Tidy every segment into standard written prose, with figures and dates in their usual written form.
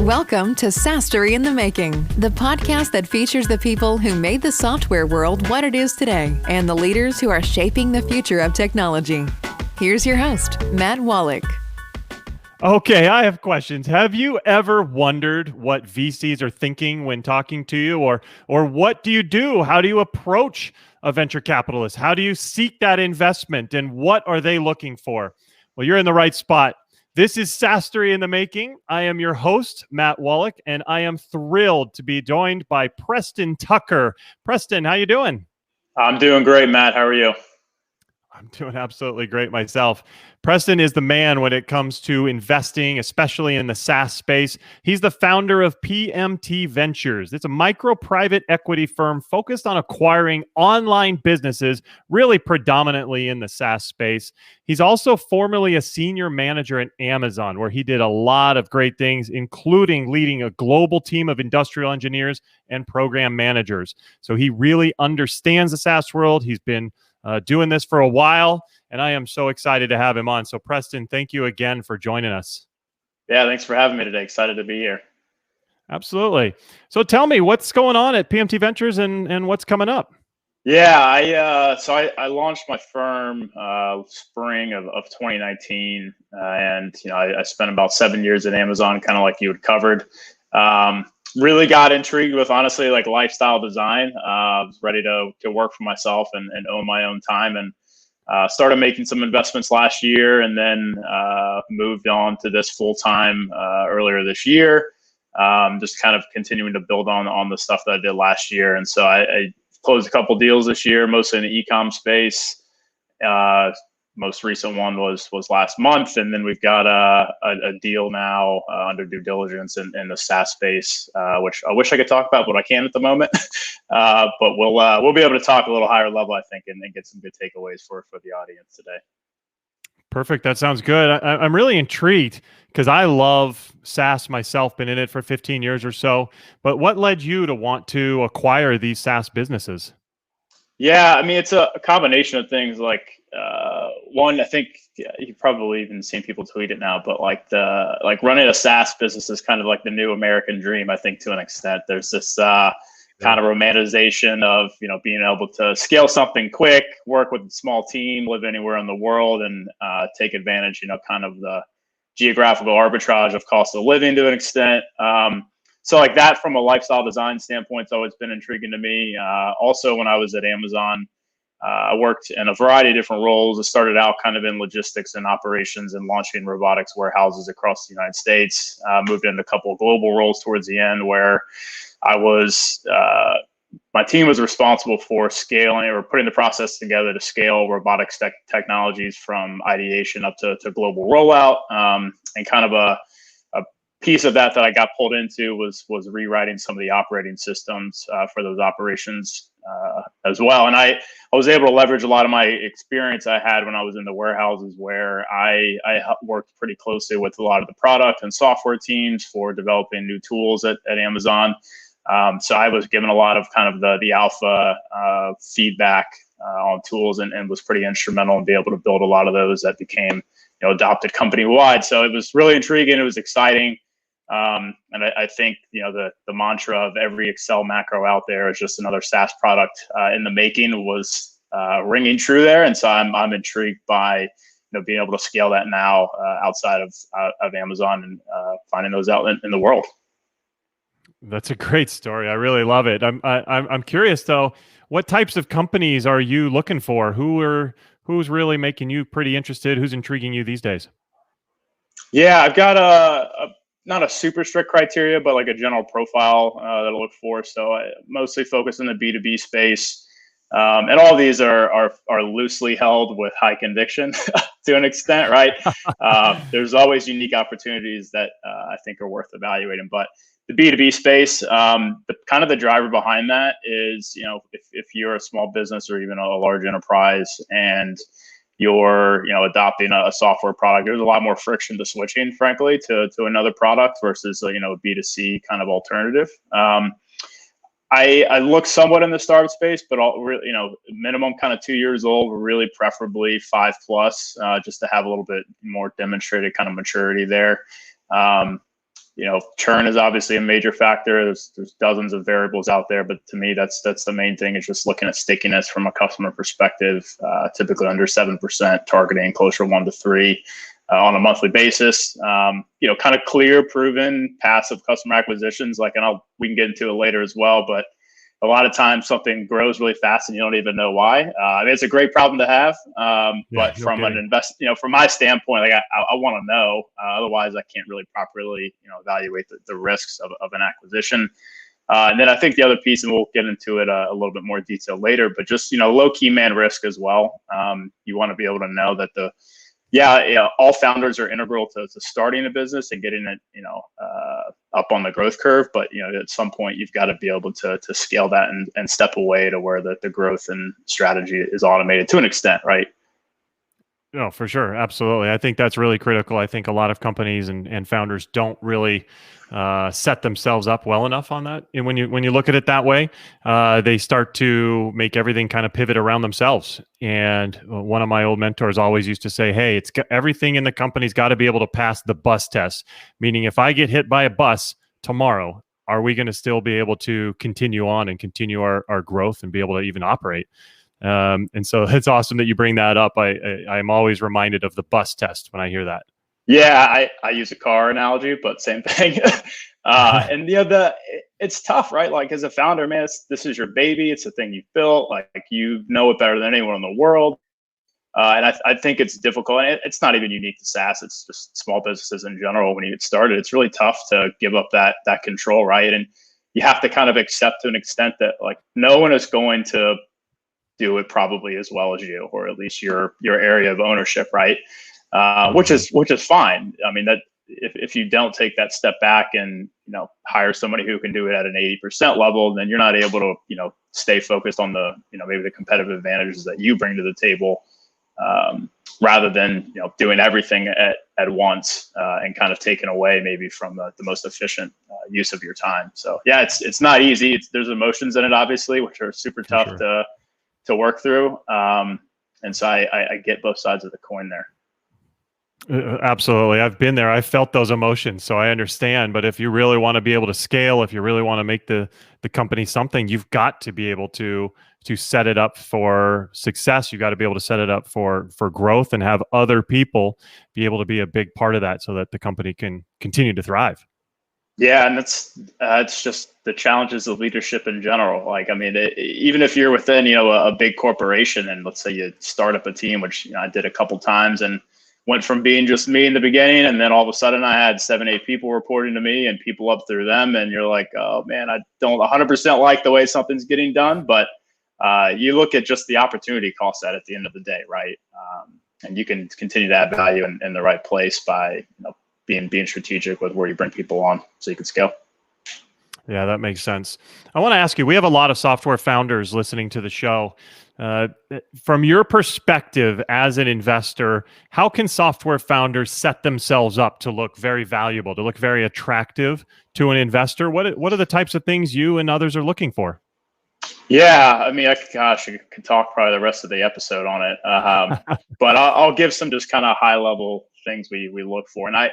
Welcome to SaaS-Story in the Making, the podcast that features the people who made the software world what it is today and the leaders who are shaping the future of technology. Here's your host, Matt Wallach. Okay, I have questions. Have you ever wondered what VCs are thinking when talking to you, or what do you do? How do you approach a venture capitalist? How do you seek that investment, and what are they looking for? Well, you're in the right spot. This is SaaS-Story in the Making. I am your host, Matt Wallach, and I am thrilled to be joined by Preston Tucker. Preston, how you doing? I'm doing great, Matt. How are you? I'm doing absolutely great myself. Preston is the man when it comes to investing, especially in the SaaS space. He's the founder of PMT Ventures. It's a micro private equity firm focused on acquiring online businesses, really predominantly in the SaaS space. He's also formerly a senior manager at Amazon, where he did a lot of great things, including leading a global team of industrial engineers and program managers. So he really understands the SaaS world. He's been doing this for a while, and I am so excited to have him on. So Preston, thank you again for joining us. Yeah, thanks for having me today. Excited to be here. Absolutely. So tell me, what's going on at PMT Ventures and what's coming up? Yeah, I launched my firm spring of 2019, and I spent about 7 years at Amazon, kind of like you had covered. Really got intrigued with, honestly, like lifestyle design. Was ready to work for myself and own my own time, and started making some investments last year, and then moved on to this full time earlier this year. Just kind of continuing to build on the stuff that I did last year, and so I closed a couple deals this year, mostly in the e-com space. Most recent one was last month, and then we've got a deal now under due diligence in the SaaS space, which I wish I could talk about, but I can't at the moment. But we'll be able to talk a little higher level, I think, and get some good takeaways for the audience today. Perfect. That sounds good. I'm really intrigued because I love SaaS myself, been in it for 15 years or so. But what led you to want to acquire these SaaS businesses? Yeah, I mean, it's a combination of things. Like one, I think you've probably even seen people tweet it now, but like running a SaaS business is kind of like the new American dream, I think, to an extent. There's this kind of romanticization of being able to scale something quick, work with a small team, live anywhere in the world, and take advantage, kind of the geographical arbitrage of cost of living to an extent. So like that, from a lifestyle design standpoint, it's always been intriguing to me. Also, when I was at Amazon, I worked in a variety of different roles. I started out kind of in logistics and operations and launching robotics warehouses across the United States. Moved into a couple of global roles towards the end, where I was my team was responsible for scaling or putting the process together to scale robotics technologies from ideation up to global rollout. And kind of a piece of that I got pulled into was rewriting some of the operating systems for those operations as well. And I was able to leverage a lot of my experience I had when I was in the warehouses, where I worked pretty closely with a lot of the product and software teams for developing new tools at Amazon. So I was given a lot of kind of the alpha feedback on tools, and was pretty instrumental in being able to build a lot of those that became adopted company wide. So it was really intriguing. It was exciting. And I think, the mantra of every Excel macro out there is just another SaaS product in the making was ringing true there. And so I'm intrigued by being able to scale that now outside of Amazon and finding those out in the world. That's a great story. I really love it. I'm curious though, what types of companies are you looking for? Who's really making you pretty interested? Who's intriguing you these days? Yeah, I've got not a super strict criteria, but like a general profile that I look for. So I mostly focus in the B2B space. And all of these are loosely held with high conviction to an extent, right? There's always unique opportunities that I think are worth evaluating. But the B2B space, the driver behind that is, if you're a small business or even a large enterprise and you're adopting a software product, there's a lot more friction to switching, frankly, to another product versus a B2C kind of alternative. I look somewhat in the startup space, but minimum kind of 2 years old, really preferably 5+, just to have a little bit more demonstrated kind of maturity there. churn is obviously a major factor. There's dozens of variables out there, but to me, that's the main thing, is just looking at stickiness from a customer perspective. Typically under 7%, targeting closer to 1 to 3 on a monthly basis. Kind of clear, proven, passive customer acquisitions. And we can get into it later as well, but a lot of times something grows really fast and you don't even know why. It's a great problem to have, but from from my standpoint, like I want to know. Otherwise, I can't really properly, evaluate the risks of an acquisition. And then I think the other piece, and we'll get into it a little bit more detail later, but just low key man risk as well. You want to be able to know that all founders are integral to starting a business and getting it, up on the growth curve. But, at some point you've got to be able to scale that and step away to where the growth and strategy is automated to an extent, right? No, for sure. Absolutely. I think that's really critical. I think a lot of companies and founders don't really set themselves up well enough on that. And when you look at it that way, they start to make everything kind of pivot around themselves. And one of my old mentors always used to say, hey, everything in the company's got to be able to pass the bus test. Meaning if I get hit by a bus tomorrow, are we going to still be able to continue on and continue our growth and be able to even operate? And so it's awesome that you bring that up. I'm always reminded of the bus test when I hear that. Yeah, I use a car analogy, but same thing. And it's tough, right? Like as a founder, man, this is your baby. It's a thing you built. Like you know it better than anyone in the world. And I think it's difficult. And it's not even unique to SaaS. It's just small businesses in general. When you get started, it's really tough to give up that control, right? And you have to kind of accept to an extent that like no one is going to do it probably as well as you, or at least your area of ownership, right? Which is fine. I mean, that if you don't take that step back and hire somebody who can do it at an 80% level, then you're not able to stay focused on the maybe the competitive advantages that you bring to the table, rather than doing everything at once and kind of taking away maybe from the most efficient use of your time. So yeah, it's not easy. There's emotions in it, obviously, which are super tough to work through. And so I get both sides of the coin there. Absolutely. I've been there. I've felt those emotions. So I understand. But if you really want to be able to scale, if you really want to make the company something, you've got to be able to set it up for success. You got to be able to set it up for growth and have other people be able to be a big part of that so that the company can continue to thrive. Yeah, and it's just the challenges of leadership in general. Like, I mean, even if you're within a big corporation, and let's say you start up a team, which I did a couple times, and went from being just me in the beginning, and then all of a sudden I had 7-8 people reporting to me and people up through them, and you're like, oh man, I don't 100% like the way something's getting done, but you look at just the opportunity cost at the end of the day, right? And you can continue to add value in the right place by being strategic with where you bring people on so you can scale. Yeah, that makes sense. I want to ask you, we have a lot of software founders listening to the show. From your perspective as an investor, how can software founders set themselves up to look very valuable, to look very attractive to an investor? What are the types of things you and others are looking for? Yeah, I mean, I could talk probably the rest of the episode on it, but I'll give some just kind of high level things we look for, and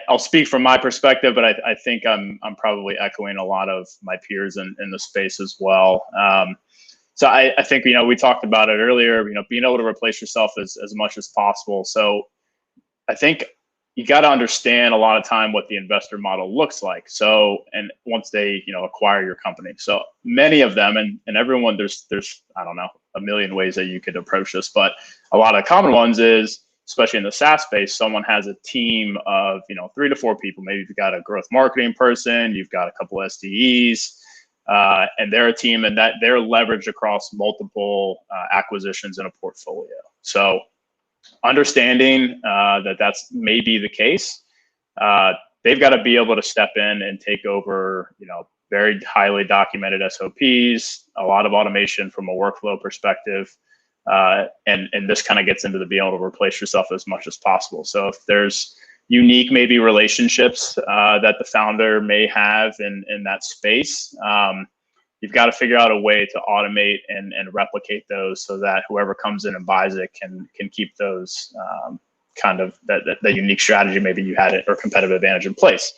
I'll speak from my perspective, but I think I'm probably echoing a lot of my peers in the space as well. So I think, we talked about it earlier, being able to replace yourself as much as possible. So I think you got to understand a lot of time what the investor model looks like. So, and once they, acquire your company. So many of them, and everyone, there's, I don't know, a million ways that you could approach this, but a lot of common ones is, especially in the SaaS space, someone has a team of 3 to 4 people. Maybe you've got a growth marketing person, you've got a couple of SDEs, and they're a team, and that they're leveraged across multiple acquisitions in a portfolio. So understanding that's maybe the case, they've got to be able to step in and take over, very highly documented SOPs, a lot of automation from a workflow perspective. And this kind of gets into the being able to replace yourself as much as possible. So if there's unique maybe relationships that the founder may have in that space, you've got to figure out a way to automate and replicate those so that whoever comes in and buys it can keep those kind of that unique strategy maybe you had it or competitive advantage in place.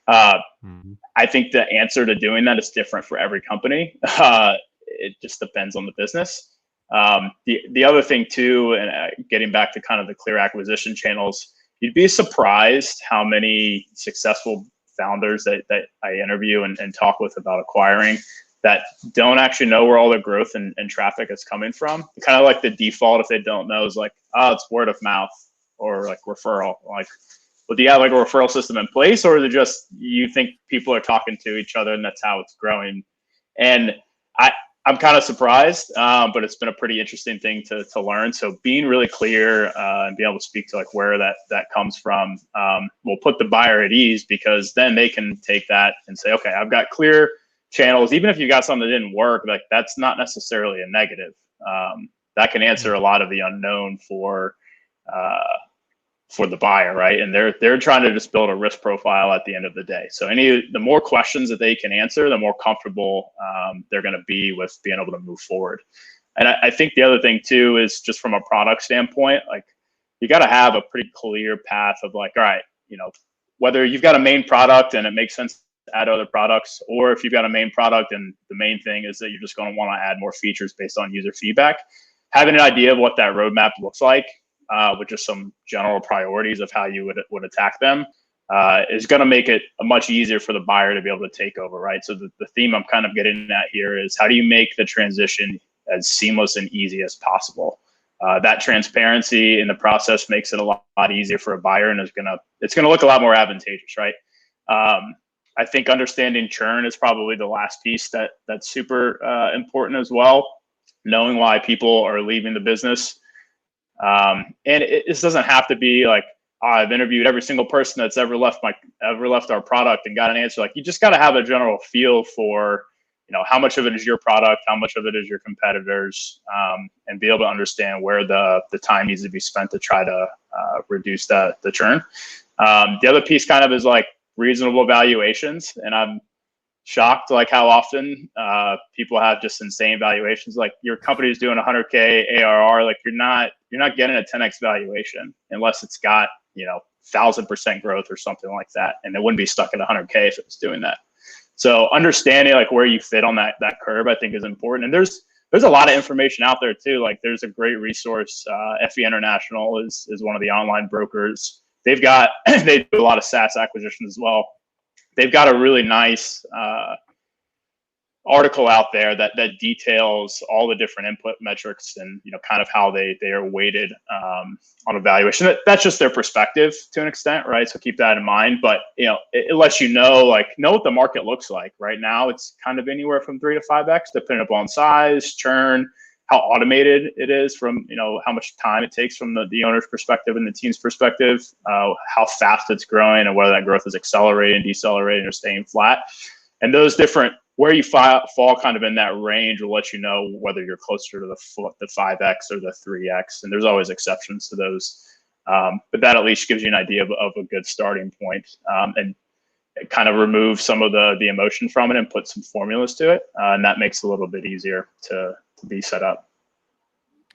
I think the answer to doing that is different for every company. It just depends on the business. The other thing too, and getting back to kind of the clear acquisition channels, you'd be surprised how many successful founders that I interview and talk with about acquiring that don't actually know where all their growth and traffic is coming from. Kind of like the default, if they don't know, is like, oh, it's word of mouth or like referral. Like, well, do you have like a referral system in place, or is it just you think people are talking to each other and that's how it's growing? And I'm kind of surprised, but it's been a pretty interesting thing to learn. So being really clear and being able to speak to like where that comes from will put the buyer at ease, because then they can take that and say, okay, I've got clear channels. Even if you got something that didn't work, like that's not necessarily a negative. That can answer a lot of the unknown for the buyer, right? And they're trying to just build a risk profile at the end of the day. So the more questions that they can answer, the more comfortable they're going to be with being able to move forward. And I think the other thing too is just from a product standpoint, like you got to have a pretty clear path of like, all right, whether you've got a main product and it makes sense to add other products, or if you've got a main product and the main thing is that you're just going to want to add more features based on user feedback, having an idea of what that roadmap looks like with just some general priorities of how you would attack them is going to make it much easier for the buyer to be able to take over, right? So the theme I'm kind of getting at here is how do you make the transition as seamless and easy as possible? That transparency in the process makes it a lot easier for a buyer, and it's gonna look a lot more advantageous, right? I think understanding churn is probably the last piece that's super important as well. Knowing why people are leaving the business. And this doesn't have to be like, I've interviewed every single person that's ever left our product and got an answer. Like, you just got to have a general feel for, how much of it is your product, how much of it is your competitors, and be able to understand where the time needs to be spent to try to reduce the churn. The other piece kind of is like reasonable valuations, and I'm shocked like how often people have just insane valuations. Like, your company is doing 100K ARR, like you're not getting a 10x valuation unless it's got 1,000% growth or something like that, and it wouldn't be stuck at 100K if it was doing that. So understanding like where you fit on that curve, I think, is important. And there's a lot of information out there too. Like, there's a great resource. FE International is one of the online brokers. They do a lot of SaaS acquisitions as well. They've got a really nice article out there that details all the different input metrics and kind of how they are weighted on evaluation. That's just their perspective to an extent, right? So keep that in mind. But it lets you know what the market looks like right now. It's kind of anywhere from 3 to 5x, depending upon size, churn, how automated it is, from how much time it takes from the owner's perspective and the team's perspective, how fast it's growing, and whether that growth is accelerating, decelerating, or staying flat. And those different, where you fall kind of in that range, will let you know whether you're closer to the 5x or the 3x. And there's always exceptions to those, but that at least gives you an idea of a good starting point, and it kind of removes some of the emotion from it and put some formulas to it, and that makes it a little bit easier to be set up.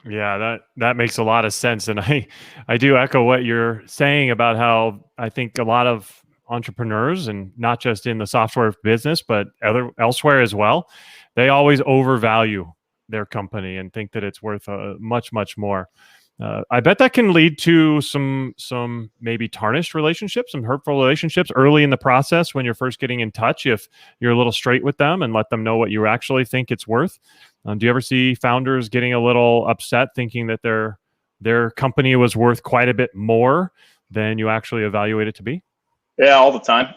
Yeah, that makes a lot of sense. And I do echo what you're saying about how I think a lot of entrepreneurs, and not just in the software business, but elsewhere as well, they always overvalue their company and think that it's worth much, much more. I bet that can lead to some maybe tarnished relationships, some hurtful relationships early in the process when you're first getting in touch, if you're a little straight with them and let them know what you actually think it's worth. Do you ever see founders getting a little upset thinking that their company was worth quite a bit more than you actually evaluate it to be? Yeah, all the time.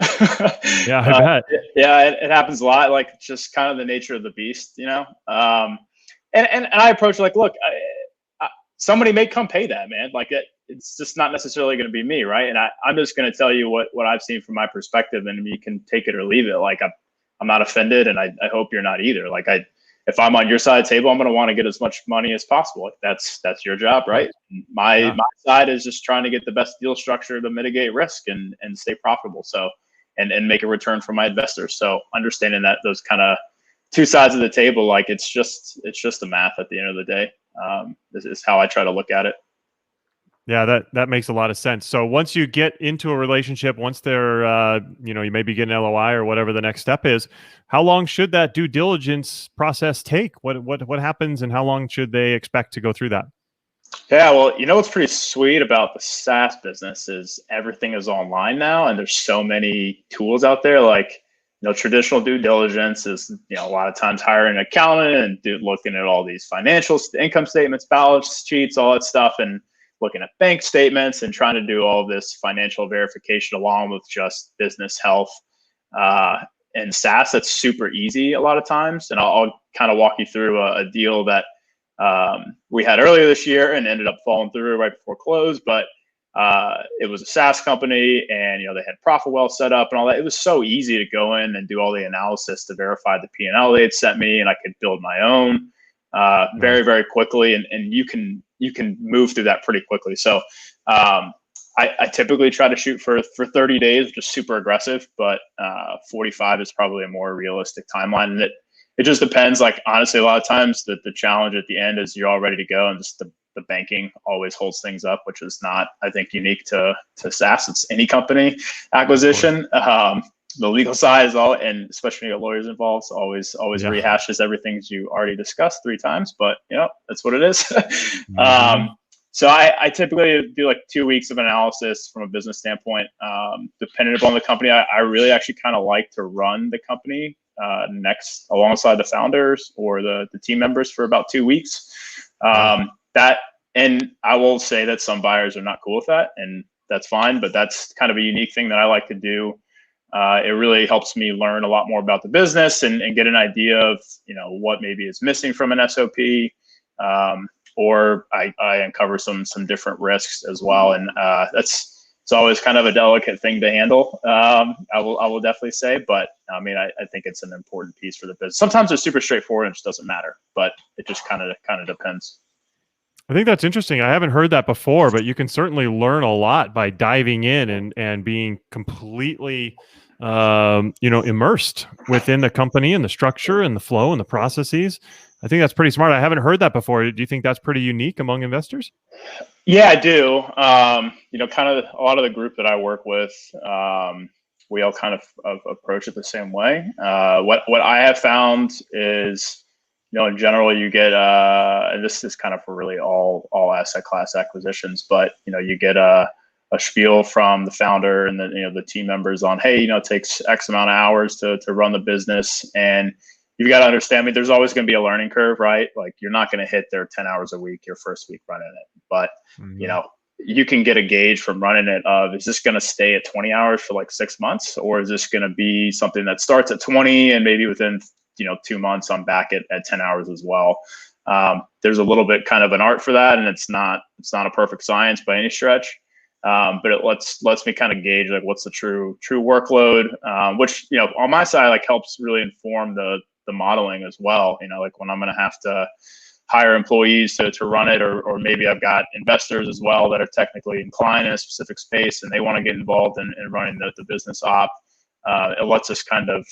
Yeah, I bet. Yeah, it happens a lot. Like, it's just kind of the nature of the beast, And I approach like, look, somebody may come pay that, man. Like, it's just not necessarily going to be me, right? And I'm just going to tell you what I've seen from my perspective, and you can take it or leave it. Like, I'm not offended, and I hope you're not either. Like, if I'm on your side of the table, I'm going to want to get as much money as possible. Like, that's your job, right? My side is just trying to get the best deal structure to mitigate risk and stay profitable. So, and make a return for my investors. So understanding that those kind of two sides of the table, like, it's just the math at the end of the day. This is how I try to look at it. Yeah, that makes a lot of sense. So once you get into a relationship, once they're, you maybe get an LOI or whatever the next step is, how long should that due diligence process take? What happens, and how long should they expect to go through that? Yeah, well, what's pretty sweet about the SaaS business is everything is online now, and there's so many tools out there. Like, traditional due diligence is, a lot of times hiring an accountant and looking at all these financial income statements, balance sheets, all that stuff, and looking at bank statements and trying to do all this financial verification along with just business health. And SaaS, that's super easy a lot of times. And I'll kind of walk you through a deal that we had earlier this year and ended up falling through right before close. But it was a SaaS company, and they had ProfitWell set up and all that. It was so easy to go in and do all the analysis to verify the P&L they had sent me, and I could build my own very, very quickly. And you can move through that pretty quickly. So I typically try to shoot for 30 days, which is super aggressive, but 45 is probably a more realistic timeline. And it just depends. Like, honestly, a lot of times the challenge at the end is you're all ready to go, and just the banking always holds things up, which is not, I think, unique to SaaS. It's any company acquisition. The legal side is all, and especially when you get lawyers involved, so always rehashes everything you already discussed 3 times, but that's what it is. So I typically do like 2 weeks of analysis from a business standpoint. Depending upon the company, I really actually kind of like to run the company next alongside the founders or the team members for about 2 weeks. And I will say that some buyers are not cool with that, and that's fine, but that's kind of a unique thing that I like to do. It really helps me learn a lot more about the business and get an idea of, what maybe is missing from an SOP. Or I uncover some different risks as well. And it's always kind of a delicate thing to handle. I will definitely say, but I mean, I think it's an important piece for the business. Sometimes they're super straightforward and it just doesn't matter, but it just kind of depends. I think that's interesting. I haven't heard that before, but you can certainly learn a lot by diving in and being completely, immersed within the company and the structure and the flow and the processes. I think that's pretty smart. I haven't heard that before. Do you think that's pretty unique among investors? Yeah, I do. Kind of a lot of the group that I work with, we all kind of approach it the same way. What I have found is, in general, you get, and this is kind of for really all asset class acquisitions, but, you get a spiel from the founder and the team members on, hey, it takes X amount of hours to run the business. And you've got to understand, there's always going to be a learning curve, right? Like, you're not going to hit their 10 hours a week your first week running it. But, you can get a gauge from running it of, is this going to stay at 20 hours for like 6 months? Or is this going to be something that starts at 20 and maybe within, 2 months I'm back at 10 hours as well? There's a little bit kind of an art for that. And it's not a perfect science by any stretch. But it lets me kind of gauge like what's the true workload, which, on my side, like, helps really inform the modeling as well. Like, when I'm going to have to hire employees to run it, or maybe I've got investors as well that are technically inclined in a specific space and they want to get involved in running the business op. It lets us kind of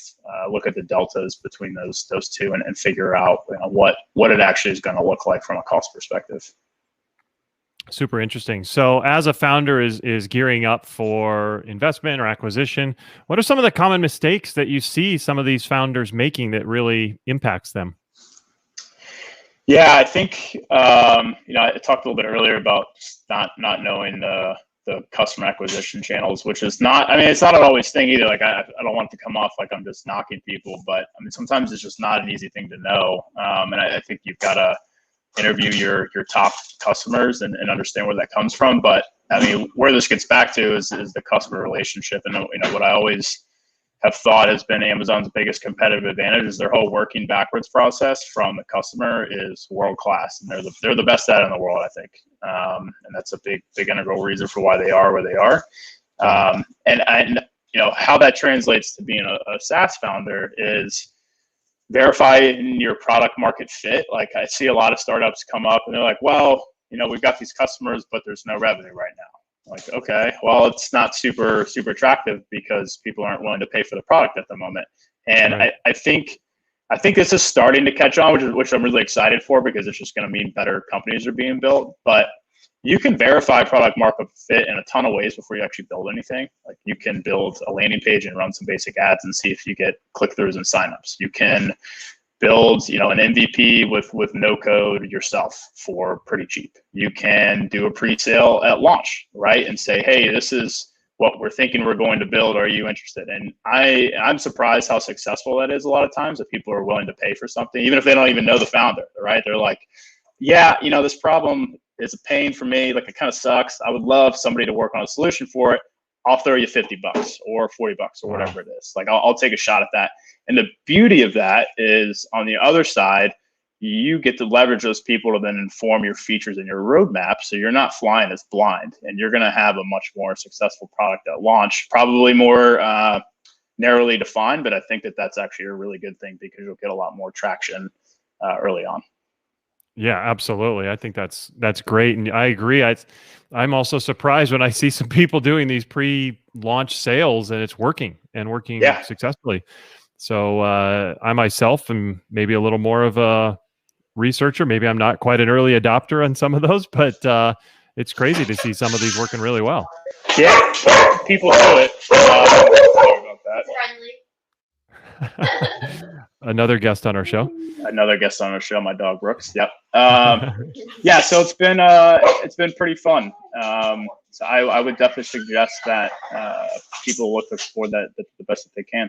look at the deltas between those two and figure out what it actually is going to look like from a cost perspective. Super interesting. So as a founder is gearing up for investment or acquisition, what are some of the common mistakes that you see some of these founders making that really impacts them? Yeah, I think, I talked a little bit earlier about not knowing the customer acquisition channels, which is not, it's not an always thing either. Like, I don't want it to come off like I'm just knocking people, but sometimes it's just not an easy thing to know. And I think you've got to interview your top customers and understand where that comes from. But where this gets back to is the customer relationship. And what I always have thought has been Amazon's biggest competitive advantage is their whole working backwards process from the customer is world class, and they're the best at it in the world, I think. And that's a big integral reason for why they are where they are. And how that translates to being a SaaS founder is verifying your product market fit. Like, I see a lot of startups come up and they're like, well, we've got these customers, but there's no revenue right now. Like, okay, well, it's not super attractive because people aren't willing to pay for the product at the moment. And right. I think this is starting to catch on, which I'm really excited for, because it's just going to mean better companies are being built. But you can verify product market fit in a ton of ways before you actually build anything. Like you can build a landing page and run some basic ads and see if you get click-throughs and signups. You can build, an MVP with no code yourself for pretty cheap. You can do a pre-sale at launch, right? And say, hey, this is what we're thinking we're going to build. Are you interested? And I'm surprised how successful that is a lot of times, that people are willing to pay for something, even if they don't even know the founder, right? They're like, yeah, this problem is a pain for me. Like, it kind of sucks. I would love somebody to work on a solution for it. I'll throw you $50 or $40 or whatever it is. Like, I'll take a shot at that. And the beauty of that is, on the other side, you get to leverage those people to then inform your features and your roadmap. So you're not flying as blind, and you're going to have a much more successful product at launch, probably more narrowly defined. But I think that that's actually a really good thing, because you'll get a lot more traction early on. Yeah, absolutely. I think that's great. And I agree. I'm also surprised when I see some people doing these pre-launch sales and it's working successfully. So I myself am maybe a little more of a researcher. Maybe I'm not quite an early adopter on some of those, but it's crazy to see some of these working really well. Yeah, people do it. Sorry about that. Another guest on our show. My dog Brooks. Yep. Yeah. So it's been pretty fun. So I would definitely suggest that people look for that the best that they can.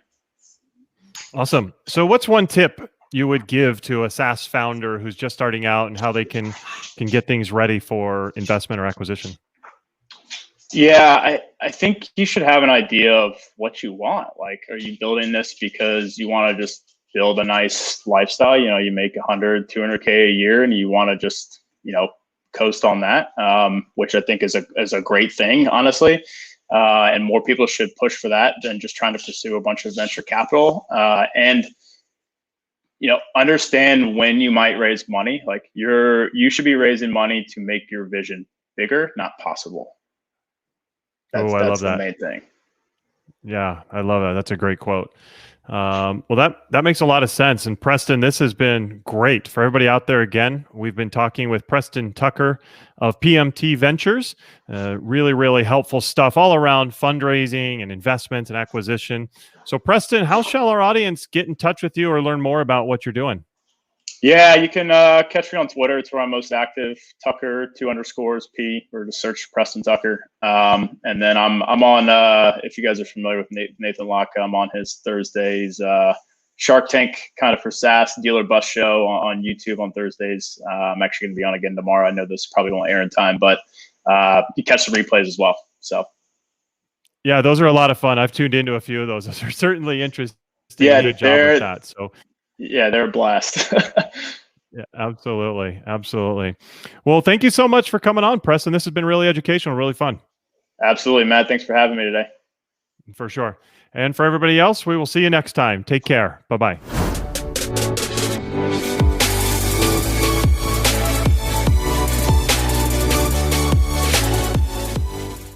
Awesome. So what's one tip you would give to a SaaS founder who's just starting out, and how they can get things ready for investment or acquisition? Yeah, I think you should have an idea of what you want. Like, are you building this because you want to just build a nice lifestyle? You make 100, 200K a year, and you want to just, coast on that, which I think is a great thing, honestly. And more people should push for that than just trying to pursue a bunch of venture capital. And understand when you might raise money. Like, you should be raising money to make your vision bigger, not possible. I love that. The main thing. Yeah, I love that. That's a great quote. Well, that makes a lot of sense. And Preston, this has been great for everybody out there. Again, we've been talking with Preston Tucker of PMT Ventures. Really, really helpful stuff all around fundraising and investments and acquisition. So Preston, how shall our audience get in touch with you or learn more about what you're doing? Yeah, you can catch me on Twitter. It's where I'm most active. Tucker 2_P, or just search Preston Tucker. And then I'm on. If you guys are familiar with Nathan Locke, I'm on his Thursdays Shark Tank kind of for SaaS Dealer Bus show on YouTube on Thursdays. I'm actually going to be on again tomorrow. I know this probably won't air in time, but you catch the replays as well. So yeah, those are a lot of fun. I've tuned into a few of those. Those are certainly interesting. Yeah, good job with that. So. Yeah, they're a blast. Yeah, absolutely. Absolutely. Well, thank you so much for coming on, Preston. This has been really educational, really fun. Absolutely, Matt. Thanks for having me today. For sure. And for everybody else, we will see you next time. Take care. Bye-bye.